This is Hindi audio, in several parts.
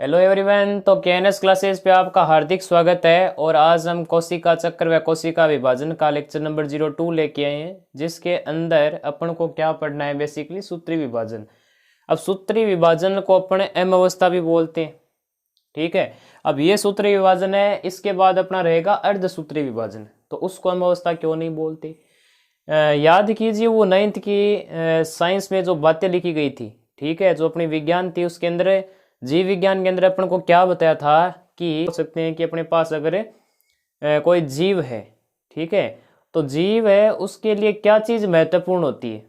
Hello everyone. तो केएनएस क्लासेस पे आपका हार्दिक स्वागत है। और आज हम कोशिका चक्र व कोशिका विभाजन का लेक्चर नंबर 02 लेके आए हैं, जिसके अंदर अपन को क्या पढ़ना है, बेसिकली सूत्री विभाजन। अब सूत्री विभाजन को अपन एम अवस्था भी बोलते हैं, ठीक है। अब ये सूत्री विभाजन है, इसके बाद अपना रहेगा अर्धसूत्री विभाजन, तो उसको एम अवस्था क्यों नहीं बोलते। याद कीजिए वो 9th की साइंस में जो बातें लिखी गई थी, ठीक है, जो अपनी विज्ञान थी उसके अंदर, जीव विज्ञान के अंदर अपन को क्या बताया था कि हो सकते हैं कि अपने पास अगर कोई जीव है, ठीक है, तो जीव है उसके लिए क्या चीज़ महत्वपूर्ण होती है।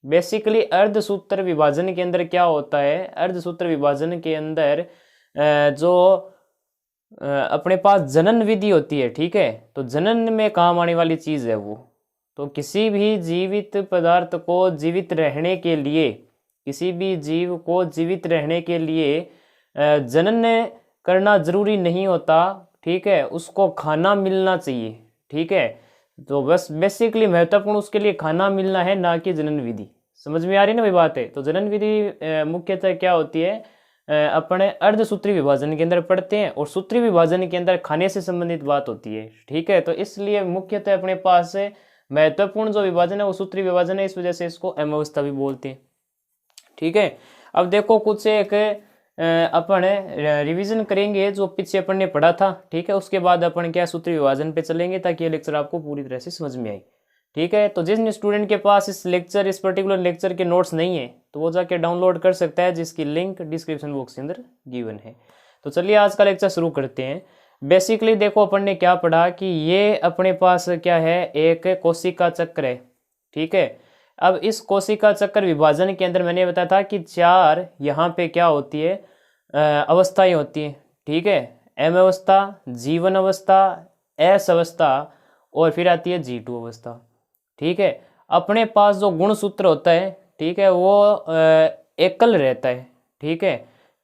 बेसिकली अर्धसूत्र विभाजन के अंदर क्या होता है, अर्धसूत्र विभाजन के अंदर जो अपने पास जनन विधि होती है, ठीक है, तो जनन में काम आने वाली चीज़ है वो। तो किसी भी जीवित पदार्थ को जीवित रहने के लिए, किसी भी जीव को जीवित रहने के लिए जनन करना जरूरी नहीं होता, ठीक है, उसको खाना मिलना चाहिए, ठीक है। तो बस बेसिकली महत्वपूर्ण उसके लिए खाना मिलना है, ना कि जनन विधि। समझ में आ रही ना भाई बात है। तो जनन विधि मुख्यतः क्या होती है, अपने अर्धसूत्री विभाजन के अंदर पढ़ते हैं, और सूत्री विभाजन के अंदर खाने से संबंधित बात होती है, ठीक है। तो इसलिए मुख्यतः अपने पास महत्वपूर्ण जो विभाजन है वो सूत्री विभाजन है, इस वजह से इसको एम अवस्था भी बोलते हैं, ठीक है। अब देखो कुछ एक अपन रिवीजन करेंगे जो पीछे अपन ने पढ़ा था, ठीक है। उसके बाद अपन क्या सूत्री विभाजन पे चलेंगे, ताकि ये लेक्चर आपको पूरी तरह से समझ में आए, ठीक है। तो जिस स्टूडेंट के पास इस पर्टिकुलर लेक्चर के नोट्स नहीं है, तो वो जाके डाउनलोड कर सकता है, जिसकी लिंक डिस्क्रिप्शन बॉक्स के अंदर गिवन है। तो चलिए आज का लेक्चर शुरू करते हैं। बेसिकली देखो अपन ने क्या पढ़ा कि ये अपने पास क्या है, एक कोशिका चक्र है, ठीक है। अब इस कोशिका चक्र विभाजन के अंदर मैंने बताया था कि 4 यहाँ पे क्या होती है, अवस्थाएं होती हैं, ठीक है। एम अवस्था, जीवन अवस्था, एस अवस्था, और फिर आती है G2 अवस्था, ठीक है। अपने पास जो गुणसूत्र होता है, ठीक है, वो एकल रहता है, ठीक है।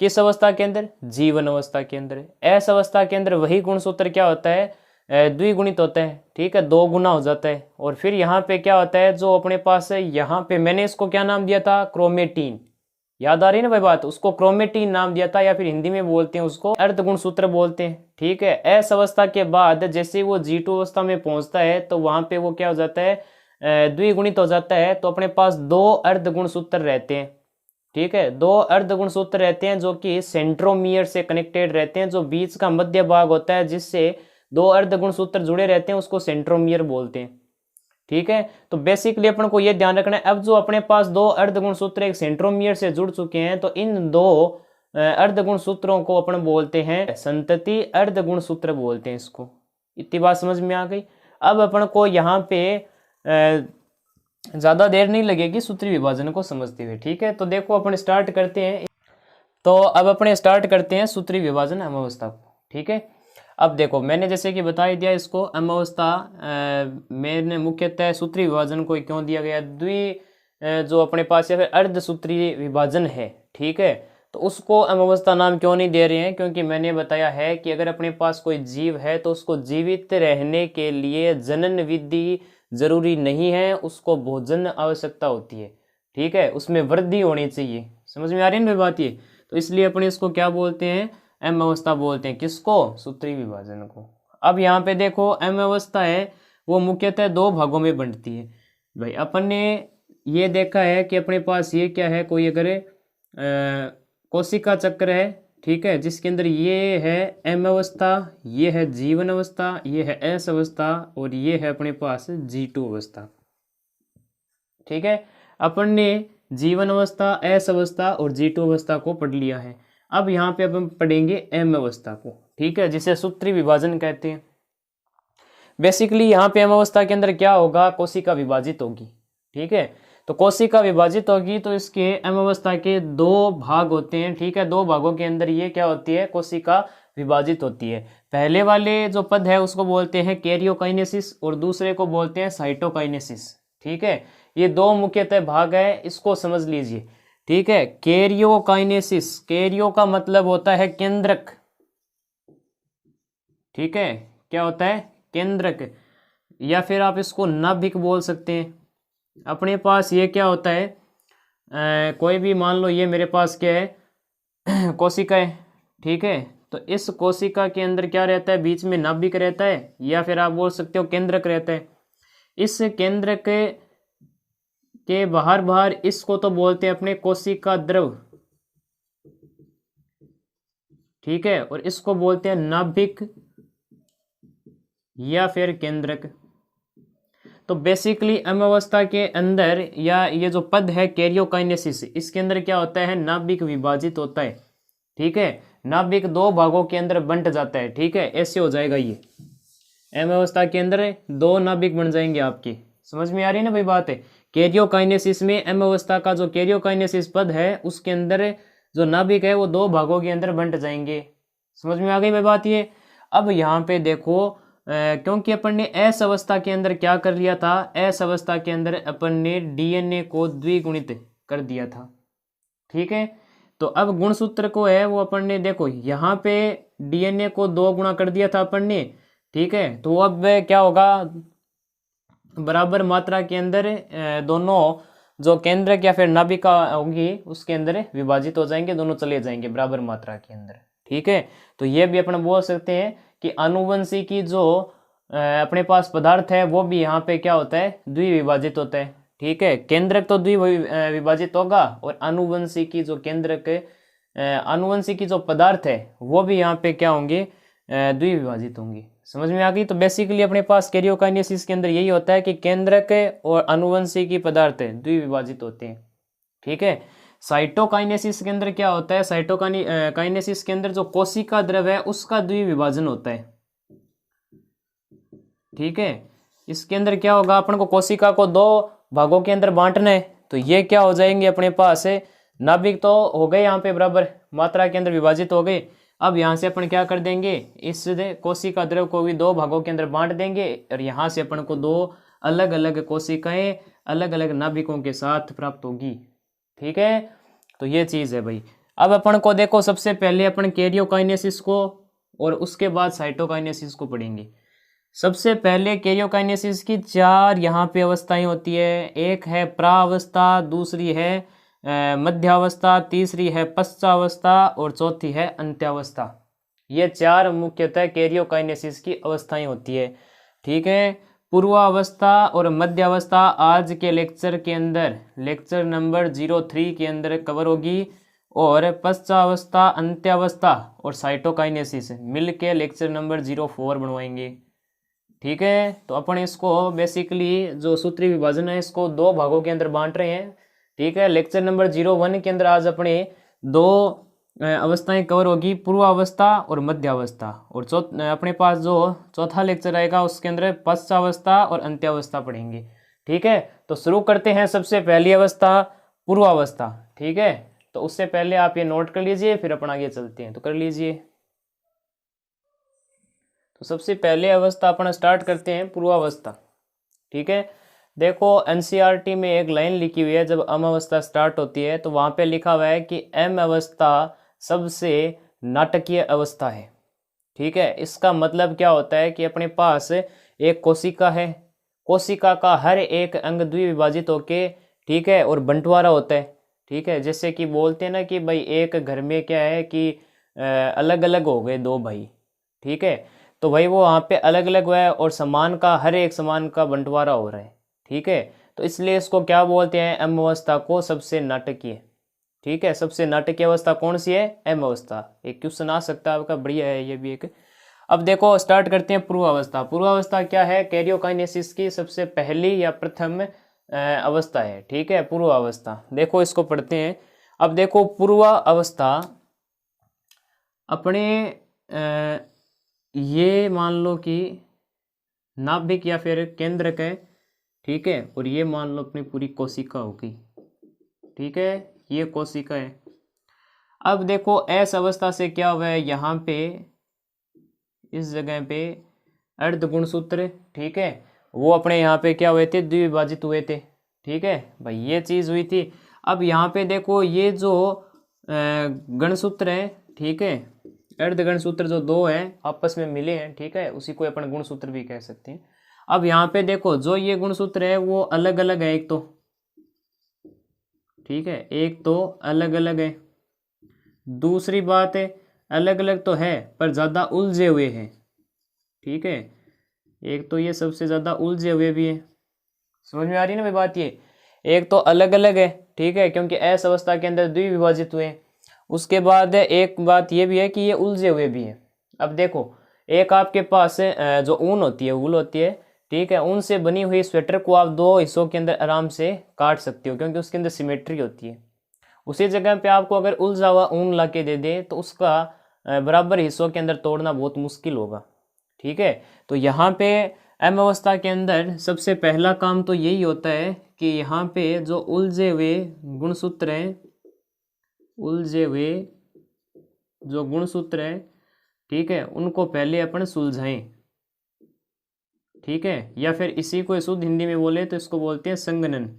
किस अवस्था के अंदर, जीवन अवस्था के अंदर। एस अवस्था के अंदर वही गुणसूत्र क्या होता है, द्विगुणित होता है, ठीक है, 2 गुना हो जाता है। और फिर यहाँ पे क्या होता है, जो अपने पास है यहाँ पे मैंने इसको क्या नाम दिया था, क्रोमेटीन। याद आ रही है ना भाई बात, उसको क्रोमेटीन नाम दिया था, या फिर हिंदी में बोलते हैं उसको अर्ध गुणसूत्र बोलते हैं, ठीक है। एस अवस्था के बाद जैसे वो G2 अवस्था में पहुंचता है, तो वहां पे वो क्या हो जाता है, द्विगुणित हो जाता है। तो अपने पास 2 अर्ध गुणसूत्र रहते हैं, ठीक है, 2 अर्ध गुणसूत्र रहते हैं, जो कि सेंट्रोमियर से कनेक्टेड रहते हैं। जो बीच का मध्य भाग होता है जिससे 2 अर्ध गुणसूत्र जुड़े रहते हैं, उसको सेंट्रोमियर बोलते हैं, ठीक है। तो बेसिकली अपन को यह ध्यान रखना है, अब जो अपने पास 2 अर्ध गुणसूत्र एक सेंट्रोमियर से जुड़ चुके हैं, तो इन 2 अर्ध गुणसूत्रों को अपन बोलते हैं संतति अर्ध गुणसूत्र बोलते हैं इसको। इतनी बात समझ में आ गई। अब अपन को यहाँ पे ज्यादा देर नहीं लगेगी सूत्री विभाजन को समझते हुए, ठीक है। तो देखो अपन स्टार्ट करते हैं। तो अब अपने स्टार्ट करते हैं सूत्री विभाजन एम अवस्था को, ठीक है। अब देखो मैंने जैसे कि बता ही दिया इसको, एम अवस्था मैंने मुख्यतः सूत्री विभाजन को क्यों दिया गया, जो अपने पास या फिर अर्धसूत्री विभाजन है, ठीक है, तो उसको एम अवस्था नाम क्यों नहीं दे रहे हैं, क्योंकि मैंने बताया है कि अगर अपने पास कोई जीव है तो उसको जीवित रहने के लिए जनन विधि जरूरी नहीं है, उसको भोजन आवश्यकता होती है, ठीक है, उसमें वृद्धि होनी चाहिए। समझ में आ रही है ना बात ये। तो इसलिए अपने इसको क्या बोलते हैं, एम अवस्था बोलते हैं। किसको, सूत्री विभाजन को। अब यहाँ पे देखो एम अवस्था है वो मुख्यतः 2 भागों में बंटती है। भाई अपन ने ये देखा है कि अपने पास ये क्या है, कोई अगर कोशिका चक्र है, ठीक है, जिसके अंदर ये है एम अवस्था, ये है जीवन अवस्था, ये है एस अवस्था, और ये है अपने पास G2 अवस्था, ठीक है। अपन ने जीवन अवस्था, एस अवस्था और G2 अवस्था को पढ़ लिया है। अब यहाँ पे अपन पढ़ेंगे एम अवस्था को, ठीक है, जिसे सूत्री विभाजन कहते हैं। बेसिकली यहाँ पे एम अवस्था के अंदर क्या होगा, कोशिका विभाजित होगी, ठीक है। तो कोशिका विभाजित होगी, तो इसके एम अवस्था के 2 भाग होते हैं, ठीक है। 2 भागों के अंदर ये क्या होती है, कोशिका विभाजित होती है। पहले वाले जो पद है उसको बोलते हैं कैरियोकाइनेसिस, और दूसरे को बोलते हैं साइटोकाइनेसिस, ठीक है। ये 2 मुख्यतः भाग है, इसको समझ लीजिए, ठीक है। कैरियोकाइनेसिस, कैरियो का मतलब होता है केंद्रक, ठीक है, क्या होता है, केंद्रक, या फिर आप इसको नाभिक बोल सकते हैं। अपने पास ये क्या होता है, कोई भी मान लो ये मेरे पास क्या है कोशिका है, ठीक है। तो इस कोशिका के अंदर क्या रहता है, बीच में नाभिक रहता है, या फिर आप बोल सकते हो केंद्रक रहता है। इस केंद्रक के बाहर बाहर इसको तो बोलते हैं अपने कोशिका द्रव, ठीक है, और इसको बोलते हैं नाभिक या फिर केंद्रक। तो बेसिकली अम्लावस्था के अंदर या ये जो पद है कैरियोकाइनेसिस, इसके अंदर क्या होता है, नाभिक विभाजित होता है, ठीक है। नाभिक दो भागों के अंदर बंट जाता है, ठीक है, ऐसे हो जाएगा ये। अम्लावस्था के अंदर दो नाभिक बन जाएंगे आपके, समझ में आ रही है ना भाई बात है। कैरियोकाइनेसिस में अम्लावस्था का जो कैरियोकाइनेसिस पद है उसके अंदर जो नाभिक है वो दो भागों के अंदर बंट जाएंगे, समझ में आ गई भाई बात ये। अब यहाँ पे देखो क्योंकि अपन ने एस अवस्था के अंदर क्या कर लिया था, एस अवस्था के अंदर अपन ने डीएनए को द्विगुणित कर दिया था, ठीक है। तो अब गुणसूत्र को है वो अपन ने देखो यहाँ पे डीएनए को 2 गुणा कर दिया था अपन ने, ठीक है। तो अब क्या होगा, बराबर मात्रा के अंदर दोनों जो केंद्रक या फिर नाभिका होगी उसके अंदर विभाजित हो जाएंगे, दोनों चले जाएंगे बराबर मात्रा के अंदर, ठीक है। तो ये भी अपन बोल सकते हैं कि आनुवंशिकी जो अपने पास पदार्थ है वो भी यहाँ पे क्या होता है, द्विविभाजित होता है, ठीक है। केंद्रक तो द्विविभाजित होगा और आनुवंशिकी जो केंद्रक आनुवंशिकी जो पदार्थ है वो भी यहाँ पे क्या होंगे, द्विविभाजित होंगे, समझ में आ गई। तो बेसिकली अपने पास कैरियोकाइनेसिस के अंदर यही होता है कि केंद्रक और आनुवंशिकी पदार्थ द्विविभाजित होते हैं, ठीक है। साइटोकाइनेसिस के अंदर क्या होता है, साइटोकाइनेसिस के अंदर जो कोशिका द्रव है उसका द्विविभाजन होता है, ठीक है। इसके अंदर क्या होगा, अपन को कोशिका को 2 भागों के अंदर बांटना है, तो ये क्या हो जाएंगे अपने पास है, नाभिक तो हो गए यहाँ पे बराबर मात्रा के अंदर विभाजित हो गए। अब यहाँ से अपन क्या कर देंगे, इस कोशिका द्रव को भी 2 भागों के अंदर बांट देंगे और यहाँ से अपन को 2 अलग अलग कोशिकाएं अलग अलग नाभिकों के साथ प्राप्त होगी, ठीक है। तो ये चीज़ है भाई। अब अपन को देखो सबसे पहले अपन कैरियोकाइनेसिस को और उसके बाद साइटोकाइनेसिस को पढ़ेंगे। सबसे पहले कैरियोकाइनेसिस की 4 यहाँ पे अवस्थाएं होती है, एक है प्रावस्था, दूसरी है मध्यावस्था, तीसरी है पश्चावस्था और चौथी है अंत्यावस्था। ये 4 मुख्यतः कैरियोकाइनेसिस की अवस्थाएं होती है, ठीक है। पूर्वावस्था और मध्यावस्था आज के लेक्चर के अंदर लेक्चर नंबर 03 के अंदर कवर होगी, और पश्चावस्था, अंत्यावस्था और साइटोकाइनेसिस मिलके लेक्चर नंबर 04 बनवाएंगे, ठीक है। तो अपन इसको बेसिकली जो सूत्री विभाजन है इसको 2 भागों के अंदर बांट रहे हैं, ठीक है। लेक्चर नंबर 01 के अंदर आज अपने 2 अवस्थाएं कवर होगी, पूर्वावस्था और मध्यावस्था, और अपने पास जो चौथा लेक्चर आएगा उसके अंदर पश्चावस्था और अंत्यावस्था पढ़ेंगे, ठीक है। तो शुरू करते हैं। सबसे पहली अवस्था पूर्वावस्था, ठीक है। तो उससे पहले आप ये नोट कर लीजिए, फिर अपन आगे चलते हैं, तो कर लीजिए। तो सबसे पहले अवस्था अपन स्टार्ट करते हैं पूर्वावस्था, ठीक है। देखो एनसीईआरटी में एक लाइन लिखी हुई है, जब अम अवस्था स्टार्ट होती है तो वहां पे लिखा हुआ है कि एम अवस्था सबसे नाटकीय अवस्था है, ठीक है। इसका मतलब क्या होता है कि अपने पास एक कोशिका है, कोशिका का हर एक अंग द्विविभाजित होके, ठीक है, और बंटवारा होता है, ठीक है। जैसे कि बोलते हैं ना कि भाई एक घर में क्या है कि अलग अलग हो गए 2 भाई, ठीक है। तो भाई वो वहाँ पे अलग अलग हुआ है और सामान का हर एक सामान का बंटवारा हो रहा है, ठीक है। तो इसलिए इसको क्या बोलते हैं, एम अवस्था को सबसे नाटकीय, ठीक है। सबसे नाटकीय अवस्था कौन सी है, एम अवस्था। एक क्वेश्चन आ सकता है आपका, बढ़िया है ये भी एक। अब देखो स्टार्ट करते हैं पूर्वावस्था। पूर्वावस्था क्या है, कैरियोकाइनेसिस की सबसे पहली या प्रथम अवस्था है, ठीक है, पूर्वावस्था। देखो इसको पढ़ते हैं। अब देखो पूर्वावस्था अपने ये मान लो कि नाभिक या फिर केंद्रक है, ठीक है, और ये मान लो अपनी पूरी कोशिका होगी, ठीक है, ये कोशिका है। अब देखो एस अवस्था से क्या हुआ है, यहाँ पे इस जगह पे अर्ध गुणसूत्र, ठीक है, वो अपने यहाँ पे क्या हुए थे, द्विविभाजित हुए थे, ठीक है भाई, ये चीज हुई थी। अब यहाँ पे देखो ये जो गणसूत्र है, ठीक है, अर्ध गणसूत्र जो 2 है आपस में मिले हैं, ठीक है, उसी को अपन गुणसूत्र भी कह सकते हैं। अब यहाँ पे देखो जो ये गुणसूत्र है वो अलग अलग है, एक तो, ठीक है, एक तो अलग अलग है। दूसरी बात है अलग अलग तो है पर ज़्यादा उलझे हुए हैं। ठीक है, एक तो ये सबसे ज़्यादा उलझे हुए भी है। समझ में आ रही है ना भाई बात ये। एक तो अलग अलग है, ठीक है, क्योंकि ऐस अवस्था के अंदर द्विविभाजित हुए। उसके बाद एक बात ये भी है कि ये उलझे हुए भी हैं। अब देखो, एक आपके पास जो ऊन होती है, वूल होती है, ठीक है, ऊन से बनी हुई स्वेटर को आप दो हिस्सों के अंदर आराम से काट सकते हो, क्योंकि उसके अंदर सिमेट्री होती है। उसी जगह पे आपको अगर उलझा हुआ ऊन ला के दे दे तो उसका बराबर हिस्सों के अंदर तोड़ना बहुत मुश्किल होगा। ठीक है, तो यहाँ पे एम अवस्था के अंदर सबसे पहला काम तो यही होता है कि यहाँ पे जो उलझे हुए गुणसूत्र हैं, उलझे हुए जो गुणसूत्र हैं, ठीक है, उनको पहले अपन सुलझाएं। ठीक है, या फिर इसी को शुद्ध हिंदी में बोले तो इसको बोलते हैं संगनन।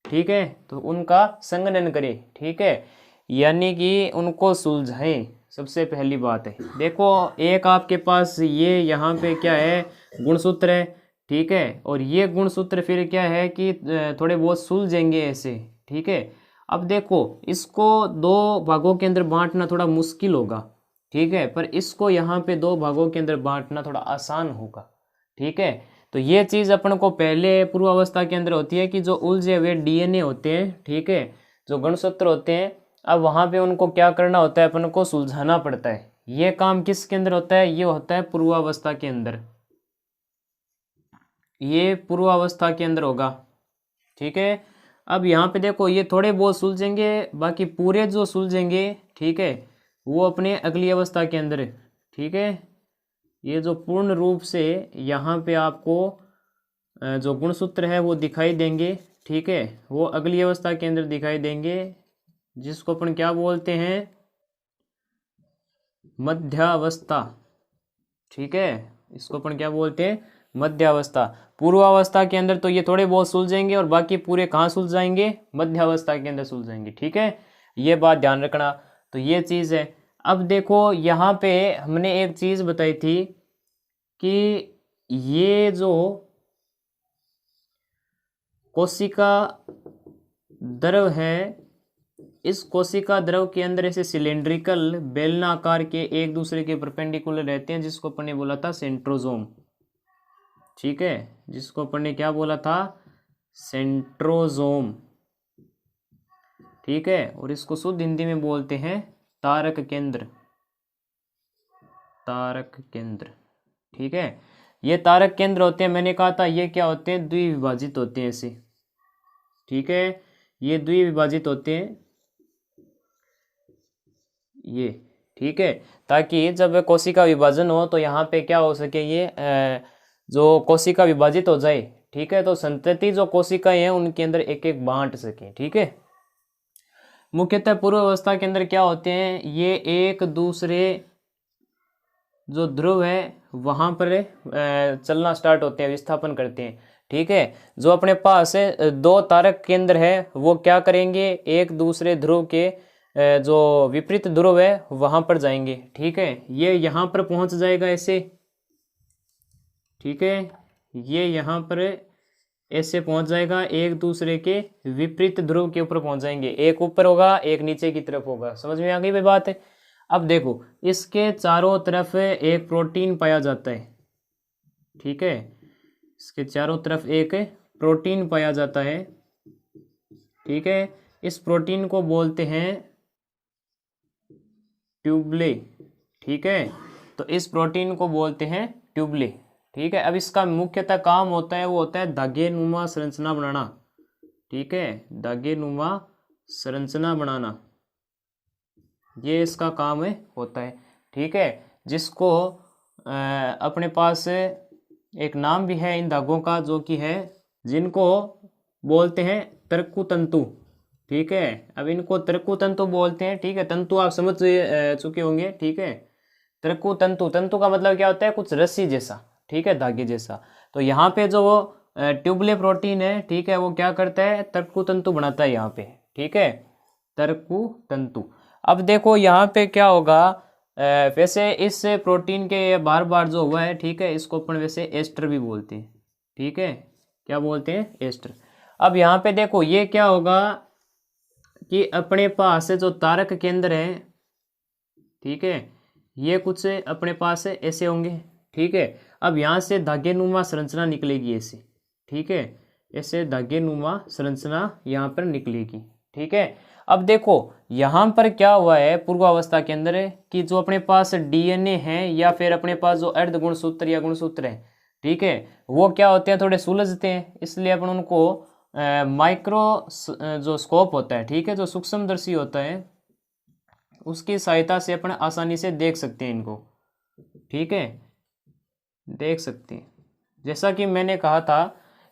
ठीक है, तो उनका संगनन करें। ठीक है, यानी कि उनको सुलझाएं, सबसे पहली बात है। देखो, एक आपके पास ये यहाँ पे क्या है, गुणसूत्र है, ठीक है, और ये गुणसूत्र फिर क्या है कि थोड़े बहुत सुलझेंगे ऐसे। ठीक है, अब देखो, इसको दो भागों के अंदर बांटना थोड़ा मुश्किल होगा, ठीक है, पर इसको यहाँ पे दो भागों के अंदर बांटना थोड़ा आसान होगा। ठीक है, तो ये चीज़ अपन को पहले पूर्व अवस्था के अंदर होती है कि जो उलझे हुए डीएनए होते हैं, ठीक है, जो गुणसूत्र होते हैं, अब वहाँ पे उनको क्या करना होता है, अपन को सुलझाना पड़ता है। ये काम किसके अंदर होता है, ये होता है पूर्वावस्था के अंदर, ये पूर्वावस्था के अंदर होगा। ठीक है, अब यहाँ पे देखो, ये थोड़े बहुत सुलझेंगे, बाकी पूरे जो सुलझेंगे, ठीक है, वो अपने अगली अवस्था के अंदर है। ठीक है, ये जो पूर्ण रूप से यहाँ पे आपको जो गुणसूत्र है वो दिखाई देंगे, ठीक है, वो अगली अवस्था के अंदर दिखाई देंगे, जिसको अपन क्या बोलते हैं, मध्यावस्था। ठीक है, इसको अपन क्या बोलते हैं, मध्यावस्था। पूर्वावस्था के अंदर तो ये थोड़े बहुत सुलझेंगे और बाकी पूरे कहाँ सुलझाएंगे, मध्यावस्था के अंदर सुलझाएंगे। ठीक है, ये बात ध्यान रखना। तो ये चीज़ है। अब देखो, यहाँ पे हमने एक चीज़ बताई थी कि ये जो कोशिका द्रव है, इस कोशिका द्रव के अंदर ऐसे सिलेंड्रिकल बेलनाकार के एक दूसरे के परपेंडिकुलर रहते हैं, जिसको अपन ने बोला था सेंट्रोजोम। ठीक है, जिसको अपन ने क्या बोला था, सेंट्रोजोम। ठीक है, और इसको शुद्ध हिंदी में बोलते हैं तारक केंद्र, तारक केंद्र। ठीक है, ये तारक केंद्र होते हैं, मैंने कहा था ये क्या होते हैं, द्विविभाजित होते हैं ऐसे। ठीक है, ये द्विविभाजित होते हैं ये। ठीक है, ताकि जब कोशिका विभाजन हो तो यहाँ पे क्या हो सके, ये जो कोशिका विभाजित हो जाए, ठीक है, तो संतति जो कोशिकाएं हैं उनके अंदर एक एक बांट सके। ठीक है, मुख्यतः पूर्व अवस्था के अंदर क्या होते हैं, ये एक दूसरे जो ध्रुव है वहाँ पर चलना स्टार्ट होते हैं, विस्थापन करते हैं। ठीक है, जो अपने पास दो तारक केंद्र है वो क्या करेंगे, एक दूसरे ध्रुव के जो विपरीत ध्रुव है वहाँ पर जाएंगे। ठीक है, ये यहाँ पर पहुँच जाएगा ऐसे। ठीक है, ये यहाँ पर ऐसे पहुँच जाएगा, एक दूसरे के विपरीत ध्रुव के ऊपर पहुँच जाएंगे, एक ऊपर होगा एक नीचे की तरफ होगा। समझ में आ गई भाई बात है। अब देखो, इसके चारों तरफ एक प्रोटीन पाया जाता है। ठीक है, इसके चारों तरफ एक प्रोटीन पाया जाता है। ठीक है, इस प्रोटीन को बोलते हैं ट्यूबले। ठीक है, तो इस प्रोटीन को बोलते हैं ट्यूबले। ठीक है, अब इसका मुख्यतः काम होता है, वो होता है धागेनुमा संरचना बनाना। ठीक है, धागेनुमा संरचना बनाना, ये इसका काम है होता है। ठीक है, जिसको अपने पास एक नाम भी है इन धागों का, जो कि है, जिनको बोलते हैं तर्कुतंतु। ठीक है, अब इनको तर्कुतंतु बोलते हैं। ठीक है, तंतु आप समझ चुके होंगे। ठीक है, तर्कुतंतु, तंतु का मतलब क्या होता है, कुछ रस्सी जैसा, ठीक है, धागे जैसा। तो यहाँ पे जो ट्यूबले प्रोटीन है, ठीक है, वो क्या करता है, तर्कुतंतु बनाता है यहाँ पे। ठीक है, तर्कुतंतु। अब देखो यहाँ पे क्या होगा, वैसे इस प्रोटीन के बार बार जो हुआ है, ठीक है, इसको अपन वैसे एस्टर भी बोलते हैं। ठीक है, क्या बोलते हैं, एस्टर। अब यहाँ पे देखो, ये क्या होगा कि अपने पास जो तारक केंद्र है, ठीक है, ये कुछ अपने पास ऐसे होंगे, ठीक है। अब यहाँ से धागे नुमा संरचना निकलेगी ऐसे, ठीक है, ऐसे धागे नुमा संरचना यहाँ पर निकलेगी, ठीक है। अब देखो यहाँ पर क्या हुआ है पूर्वावस्था के अंदर कि जो अपने पास डीएनए है या फिर अपने पास जो अर्ध गुणसूत्र या गुणसूत्र है, ठीक है, वो क्या होते हैं, थोड़े सुलझते हैं, इसलिए अपन उनको माइक्रो जो स्कोप होता है, ठीक है, जो सूक्ष्मदर्शी होता है, उसकी सहायता से अपन आसानी से देख सकते हैं इनको, ठीक है, देख सकते हैं। जैसा कि मैंने कहा था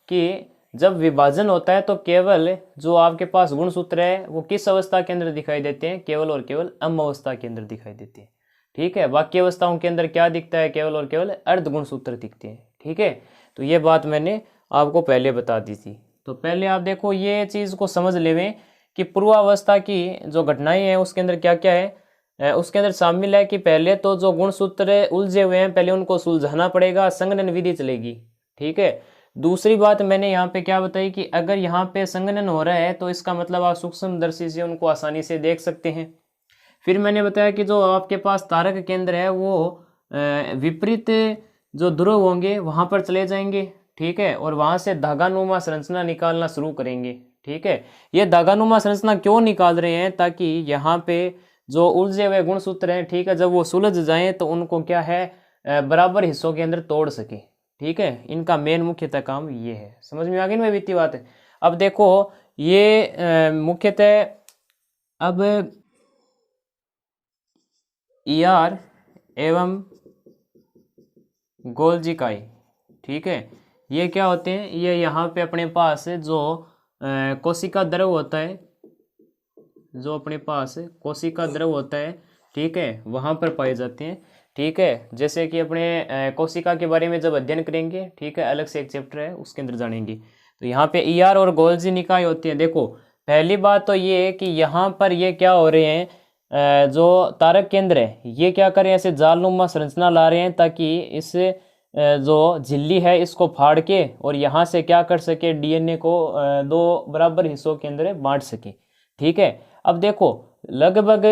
कि जब विभाजन होता है तो केवल जो आपके पास गुणसूत्र है वो किस अवस्था के अंदर दिखाई देते हैं, केवल और केवल अम अवस्था के अंदर दिखाई देते हैं, ठीक है। बाकी अवस्थाओं के अंदर क्या दिखता है, केवल और केवल अर्ध गुणसूत्र दिखते हैं, ठीक है। तो ये बात मैंने आपको पहले बता दी थी। तो पहले आप देखो ये चीज़ को समझ लेवें कि पूर्वावस्था की जो घटनाएं हैं उसके अंदर क्या क्या है। उसके अंदर शामिल है कि पहले तो जो गुणसूत्र उलझे हुए हैं पहले उनको सुलझाना पड़ेगा, संघनन विधि चलेगी, ठीक है। दूसरी बात मैंने यहाँ पे क्या बताई कि अगर यहाँ पे संघनन हो रहा है तो इसका मतलब आप सूक्ष्मदर्शी से उनको आसानी से देख सकते हैं। फिर मैंने बताया कि जो आपके पास तारक केंद्र है वो विपरीत जो ध्रुव होंगे वहां पर चले जाएंगे, ठीक है, और वहां से धागानुमा संरचना निकालना शुरू करेंगे, ठीक है। ये धागानुमा संरचना क्यों निकाल रहे हैं, ताकि यहाँ पे जो उलझे हुए गुणसूत्र हैं, ठीक है, जब वो सुलझ जाएं तो उनको क्या है बराबर हिस्सों के अंदर तोड़ सके, ठीक है। इनका मेन मुख्यतः काम ये है। समझ में आ गई ना बीती बात है। अब देखो ये मुख्यतः अब ER एवं गोल्जी इकाई, ठीक है, ये क्या होते हैं, ये यहाँ पे अपने पास जो कोशिका द्रव होता है, जो अपने पास कोशिका द्रव होता है, ठीक है, वहाँ पर पाए जाते हैं, ठीक है। जैसे कि अपने कोशिका के बारे में जब अध्ययन करेंगे, ठीक है, अलग से एक चैप्टर है उसके अंदर जानेंगे। तो यहाँ पे ER और गोल्जी निकाय होती है। देखो पहली बात तो ये है कि यहाँ पर ये क्या हो रहे हैं, जो तारक केंद्र है ये क्या कर रहे हैं, ऐसे जालनुमा संरचना ला रहे हैं ताकि इस जो झिल्ली है इसको फाड़ के और यहाँ से क्या कर सके, DNA को दो बराबर हिस्सों के अंदर बांट सके, ठीक है। अब देखो लगभग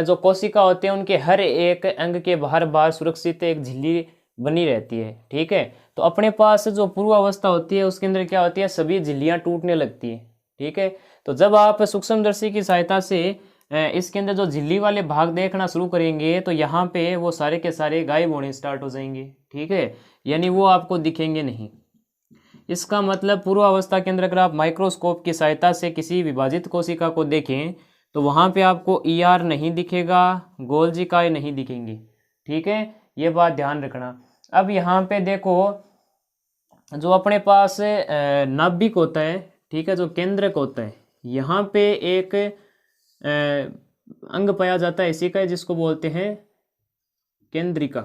जो कोशिका होते हैं उनके हर एक अंग के बाहर बाहर सुरक्षित एक झिल्ली बनी रहती है, ठीक है। तो अपने पास जो पूर्वावस्था होती है उसके अंदर क्या होती है, सभी झिल्लियां टूटने लगती है, ठीक है। तो जब आप सूक्ष्मदर्शी की सहायता से इसके अंदर जो झिल्ली वाले भाग देखना शुरू करेंगे तो यहाँ पे वो सारे के सारे गायब होने स्टार्ट हो जाएंगे, ठीक है, यानी वो आपको दिखेंगे नहीं। इसका मतलब पूर्वावस्था के अंदर अगर आप माइक्रोस्कोप की सहायता से किसी विभाजित कोशिका को देखें तो वहाँ पे आपको ER नहीं दिखेगा, गोल्जी इकाई नहीं दिखेंगी, ठीक है, ये बात ध्यान रखना। अब यहाँ पे देखो जो अपने पास नाभिक होता है, ठीक है, जो केंद्रक होता है, यहाँ पे एक अंग पाया जाता है इसी का जिसको बोलते हैं केंद्रिका,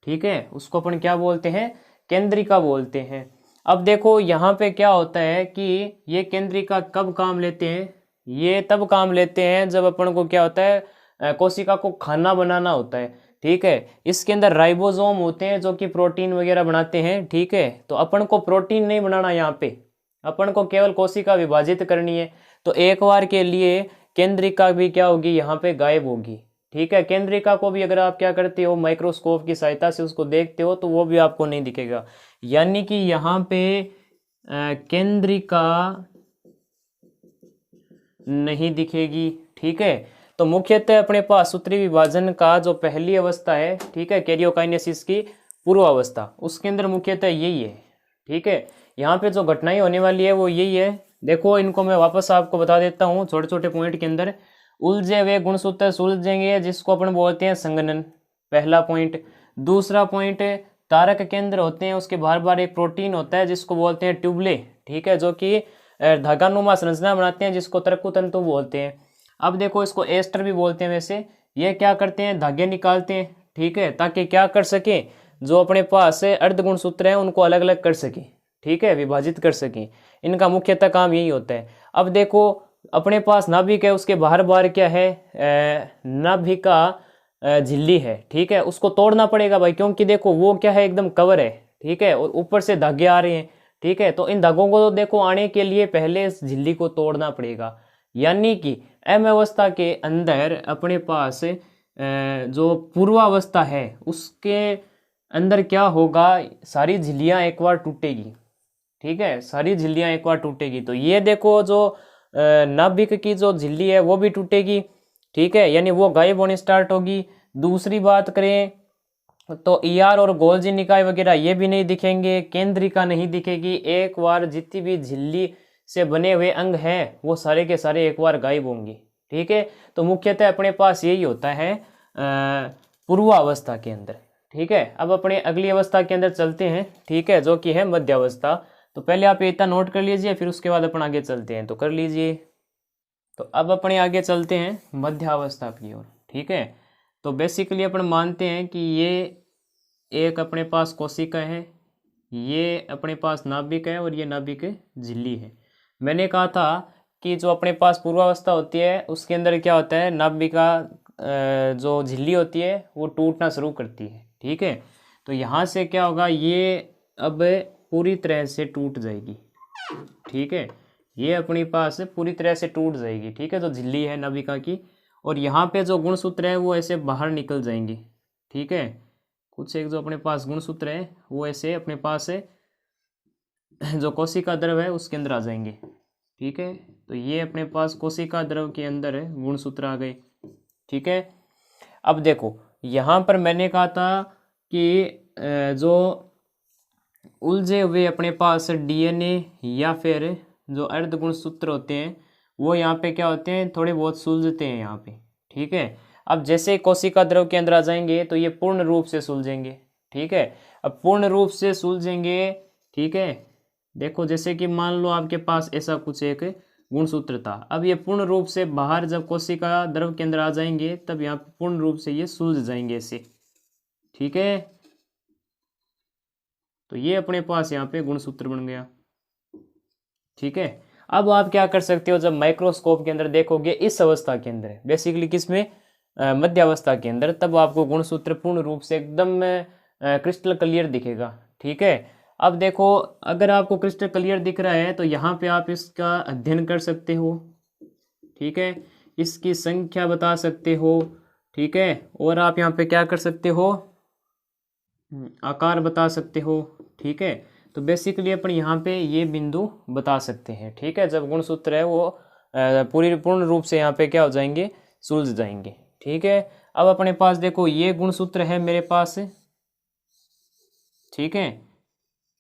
ठीक है, उसको अपन क्या बोलते हैं, केंद्रिका बोलते हैं। अब देखो यहाँ पे क्या होता है कि ये केंद्रिका कब काम लेते हैं, ये तब काम लेते हैं जब अपन को क्या होता है कोशिका को खाना बनाना होता है, ठीक है। इसके अंदर राइबोसोम होते हैं जो कि प्रोटीन वगैरह बनाते हैं, ठीक है। तो अपन को प्रोटीन नहीं बनाना, यहाँ पे अपन को केवल कोशिका विभाजित करनी है। तो एक बार के लिए केंद्रिका भी क्या होगी, यहाँ पे गायब होगी, ठीक है। केंद्रिका को भी अगर आप क्या करते हो माइक्रोस्कोप की सहायता से उसको देखते हो तो वो भी आपको नहीं दिखेगा, यानी कि यहाँ पे केंद्रिका नहीं दिखेगी, ठीक है। तो मुख्यतः अपने पास सूत्री विभाजन का जो पहली अवस्था है, ठीक है, कैरियोकाइनेसिस की पूर्वावस्था, उसके अंदर मुख्यतः यही है, ठीक है। यहाँ पे जो घटनाएं होने वाली है वो यही है। देखो इनको मैं वापस आपको बता देता हूँ छोटे छोटे पॉइंट के अंदर। उलझे हुए गुणसूत्र सुलझेंगे जिसको अपन बोलते हैं संघनन, पहला पॉइंट। दूसरा पॉइंट तारक केंद्र होते हैं उसके बार बार एक प्रोटीन होता है जिसको बोलते हैं ट्यूबले, ठीक है, जो कि धागानुमा संरचना बनाते हैं जिसको तरक्कु तंतु बोलते हैं। अब देखो इसको एस्टर भी बोलते हैं। वैसे ये क्या करते हैं, धागे निकालते हैं, ठीक है, ताकि क्या कर सके, जो अपने पास अर्ध गुणसूत्र हैं उनको अलग अलग कर सके, ठीक है, विभाजित कर सके। इनका मुख्यतः काम यही होता है। अब देखो अपने पास नाभिक है, उसके बाहर बाहर क्या है, नाभिका झिल्ली है, ठीक है, उसको तोड़ना पड़ेगा भाई, क्योंकि देखो वो क्या है एकदम कवर है, ठीक है, और ऊपर से धागे आ रहे हैं, ठीक है। तो इन धागों को देखो आने के लिए पहले इस झिल्ली को तोड़ना पड़ेगा, यानी कि एम अवस्था के अंदर अपने पास जो पूर्वावस्था है उसके अंदर क्या होगा, सारी झिल्लियां एक बार टूटेगी। ठीक है, सारी झिल्लियां एक बार टूटेगी। तो ये देखो जो नाभिक की जो झिल्ली है वो भी टूटेगी। ठीक है, यानी वो गायब होनी स्टार्ट होगी। दूसरी बात करें तो ईआर और गोल्जी निकाय वगैरह ये भी नहीं दिखेंगे, केंद्रिका नहीं दिखेगी। एक बार जितनी भी झिल्ली से बने हुए अंग हैं वो सारे के सारे एक बार गायब होंगे। ठीक है, तो मुख्यतः अपने पास यही होता है पूर्वावस्था के अंदर। ठीक है, अब अपने अगली अवस्था के अंदर चलते हैं। ठीक है, जो कि है मध्यावस्था। तो पहले आप इतना नोट कर लीजिए, फिर उसके बाद अपन आगे चलते हैं। तो कर लीजिए। तो अब अपने आगे चलते हैं मध्यावस्था की ओर। ठीक है, तो बेसिकली अपन मानते हैं कि ये एक अपने पास कोशिका है, ये अपने पास नाभिक है और ये नाभिक झिल्ली है। मैंने कहा था कि जो अपने पास पूर्वावस्था होती है उसके अंदर क्या होता है, नाभिका जो झिल्ली होती है वो टूटना शुरू करती है। ठीक है, तो यहाँ से क्या होगा, ये अब पूरी तरह से टूट जाएगी। ठीक है, ये अपने पास पूरी तरह से टूट जाएगी। ठीक है, जो झिल्ली है नाभिका की, और यहाँ पे जो गुणसूत्र है वो ऐसे बाहर निकल जाएंगे। ठीक है, कुछ एक जो अपने पास गुणसूत्र है वो ऐसे अपने पास है जो कोशिका द्रव है उसके अंदर आ जाएंगे। ठीक है, तो ये अपने पास कोशिका द्रव के अंदर है गुणसूत्र आ गए। ठीक है, अब देखो यहाँ पर मैंने कहा था कि जो उलझे हुए अपने पास डीएनए या फिर जो अर्ध गुणसूत्र होते हैं वो यहाँ पे क्या होते हैं, थोड़े बहुत सुलझते हैं यहाँ पे। ठीक है, अब जैसे कोशिका द्रव के अंदर आ जाएंगे तो ये पूर्ण रूप से सुलझेंगे। ठीक है, अब पूर्ण रूप से सुलझेंगे। ठीक है, देखो जैसे कि मान लो आपके पास ऐसा कुछ एक गुणसूत्र था, अब ये पूर्ण रूप से बाहर जब कोशिका द्रव के अंदर आ जाएंगे तब यहाँ पे पूर्ण रूप से ये सुलझ जाएंगे ऐसे। ठीक है, तो ये अपने पास यहाँ पे गुणसूत्र बन गया। ठीक है, अब आप क्या कर सकते हो, जब माइक्रोस्कोप के अंदर देखोगे इस अवस्था के अंदर, बेसिकली किसमें, मध्यावस्था के अंदर, तब आपको गुणसूत्र पूर्ण रूप से एकदम क्रिस्टल क्लियर दिखेगा। ठीक है, अब देखो अगर आपको क्रिस्टल क्लियर दिख रहा है तो यहाँ पे आप इसका अध्ययन कर सकते हो। ठीक है, इसकी संख्या बता सकते हो। ठीक है, और आप यहाँ पे क्या कर सकते हो, आकार बता सकते हो। ठीक है, तो बेसिकली अपन यहाँ पे ये बिंदु बता सकते हैं। ठीक है, जब गुणसूत्र है वो पूर्ण रूप से यहाँ पे क्या हो जाएंगे, सुलझ जाएंगे। ठीक है, अब अपने पास देखो ये गुणसूत्र है मेरे पास। ठीक है,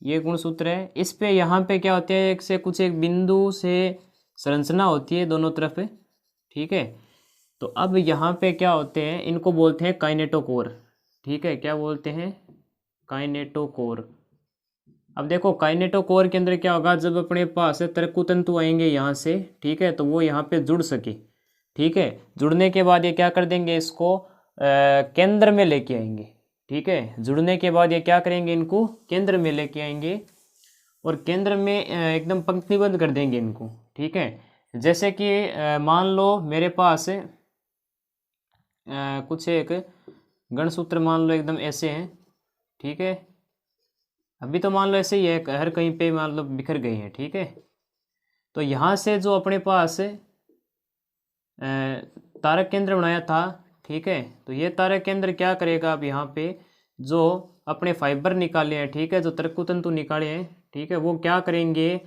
ये गुणसूत्र है, इस पे यहाँ पे क्या होता है, एक से कुछ एक बिंदु से संरचना होती है दोनों तरफ। ठीक है, तो अब यहाँ पे क्या होते हैं, इनको बोलते हैं काइनेटोकोर। ठीक है, क्या बोलते हैं, काइनेटोकोर। अब देखो काइनेटोकोर के अंदर क्या होगा, जब अपने पास तर्कतंतु आएंगे यहाँ से, ठीक है, तो वो यहाँ पे जुड़ सके। ठीक है, जुड़ने के बाद ये क्या कर देंगे, इसको केंद्र में लेके आएंगे। ठीक है, जुड़ने के बाद ये क्या करेंगे, इनको केंद्र में लेके आएंगे और केंद्र में एकदम पंक्तिबद्ध कर देंगे इनको। ठीक है, जैसे कि मान लो मेरे पास कुछ एक गणसूत्र मान लो एकदम ऐसे हैं। ठीक है, अभी तो मान लो ऐसे ही है, हर कहीं पे मान लो बिखर गए हैं। ठीक है, तो यहाँ से जो अपने पास तारक केंद्र बनाया था, ठीक है, तो ये तारक केंद्र क्या करेगा, अब यहाँ पे जो अपने फाइबर निकाले हैं, ठीक है, जो तर्कतंतु निकाले हैं, ठीक है, वो क्या करेंगे,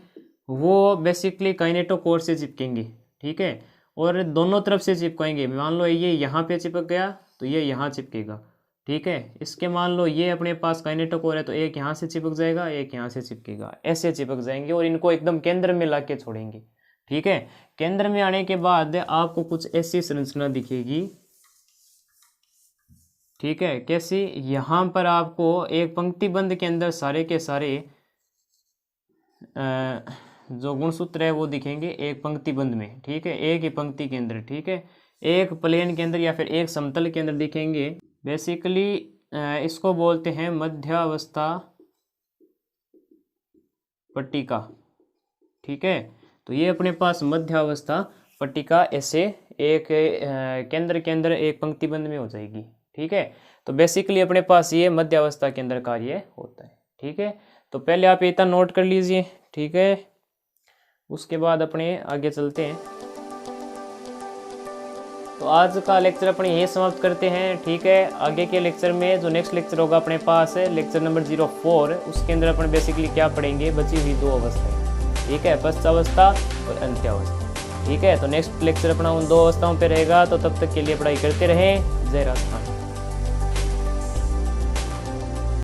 वो बेसिकली काइनेटोकोर से चिपकेंगे। ठीक है, और दोनों तरफ से चिपकाएंगे। मान लो ये यहाँ पे चिपक गया तो ये यहाँ चिपकेगा। ठीक है, इसके मान लो ये अपने पास काइनेटोकोर है तो एक यहाँ से चिपक जाएगा, एक यहाँ से चिपकेगा, ऐसे चिपक जाएंगे और इनको एकदम केंद्र में ला के छोड़ेंगे। ठीक है, केंद्र में आने के बाद आपको कुछ ऐसी संरचना दिखेगी। ठीक है, कैसी, यहाँ पर आपको एक पंक्तिबंध के अंदर सारे के सारे जो गुणसूत्र है वो दिखेंगे एक पंक्तिबंध में। ठीक है, एक ही पंक्ति के अंदर। ठीक है, एक प्लेन के अंदर या फिर एक समतल के अंदर दिखेंगे। बेसिकली इसको बोलते हैं मध्यावस्था पट्टिका। ठीक है, तो ये अपने पास मध्यावस्था पट्टिका ऐसे एक केंद्र के अंदर एक पंक्तिबंध में हो जाएगी। ठीक है, तो बेसिकली अपने पास ये मध्यावस्था के अंदर कार्य होता है। ठीक है, तो पहले आप इतना नोट कर लीजिए। ठीक है, उसके बाद अपने आगे चलते हैं। तो आज का लेक्चर अपन यही समाप्त करते हैं। ठीक है, आगे के लेक्चर में जो नेक्स्ट लेक्चर होगा अपने पास है लेक्चर नंबर 04, उसके अंदर अपन बेसिकली क्या पढ़ेंगे, बची हुई 2 अवस्थाएं। ठीक है, पश्चावस्था और अंत्यावस्था। ठीक है, तो नेक्स्ट लेक्चर अपना उन 2 अवस्थाओं पे रहेगा। तो तब तक के लिए पढ़ाई करते रहें। जय राजस्थान।